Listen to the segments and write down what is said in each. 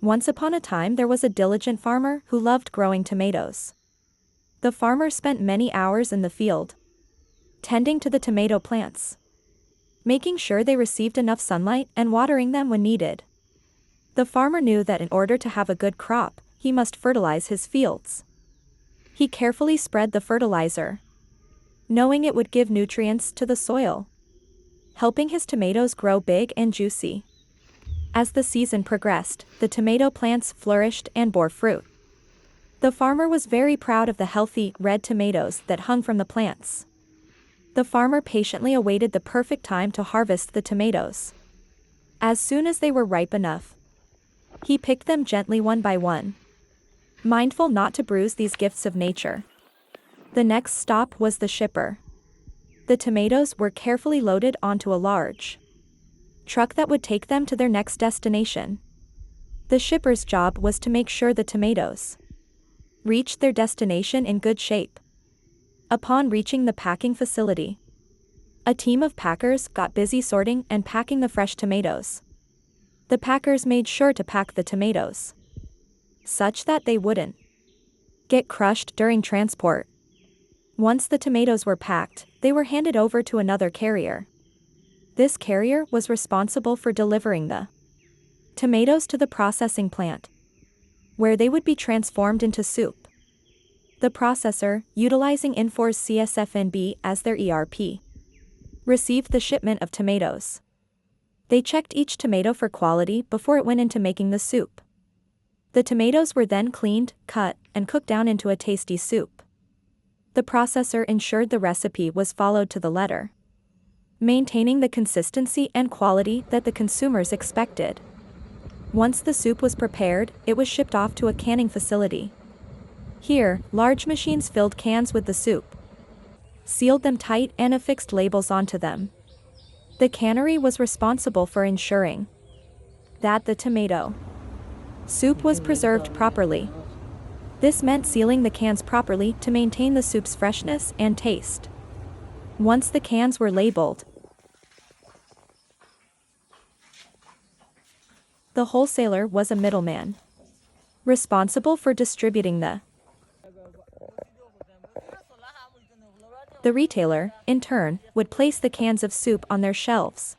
Once upon a time there was a diligent farmer who loved growing tomatoes. The farmer spent many hours in the field, tending to the tomato plants, making sure they received enough sunlight and watering them when needed. The farmer knew that in order to have a good crop, he must fertilize his fields. He carefully spread the fertilizer, knowing it would give nutrients to the soil, helping his tomatoes grow big and juicy. As the season progressed, the tomato plants flourished and bore fruit. The farmer was very proud of the healthy, red tomatoes that hung from the plants. The farmer patiently awaited the perfect time to harvest the tomatoes. As soon as they were ripe enough, he picked them gently one by one, mindful not to bruise these gifts of nature. The next stop was the shipper. The tomatoes were carefully loaded onto a large truck that would take them to their next destination. The shipper's job was to make sure the tomatoes reached their destination in good shape. Upon reaching the packing facility, a team of packers got busy sorting and packing the fresh tomatoes. The packers made sure to pack the tomatoes such that they wouldn't get crushed during transport. Once the tomatoes were packed, they were handed over to another carrier. This carrier was responsible for delivering the tomatoes to the processing plant, where they would be transformed into soup. The processor, utilizing Infor CSFNB as their ERP, received the shipment of tomatoes. They checked each tomato for quality before it went into making the soup. The tomatoes were then cleaned, cut, and cooked down into a tasty soup. The processor ensured the recipe was followed to the letter, maintaining the consistency and quality that the consumers expected. Once the soup was prepared, it was shipped off to a canning facility. Here, large machines filled cans with the soup, sealed them tight and affixed labels onto them. The cannery was responsible for ensuring that the tomato soup was preserved properly. This meant sealing the cans properly to maintain the soup's freshness and taste. Once the cans were labeled, the wholesaler was a middleman, responsible for distributing the retailer, in turn, would place the cans of soup on their shelves,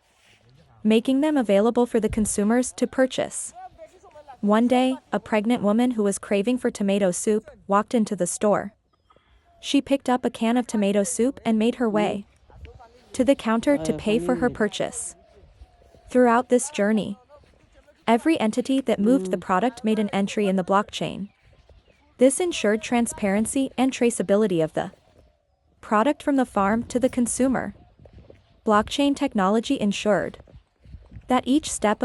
making them available for the consumers to purchase. One day, a pregnant woman who was craving for tomato soup walked into the store. She picked up a can of tomato soup and made her way to the counter to pay for her purchase. Throughout this journey, every entity that moved the product made an entry in the blockchain. This ensured transparency and traceability of the product from the farm to the consumer. Blockchain technology ensured that each step of the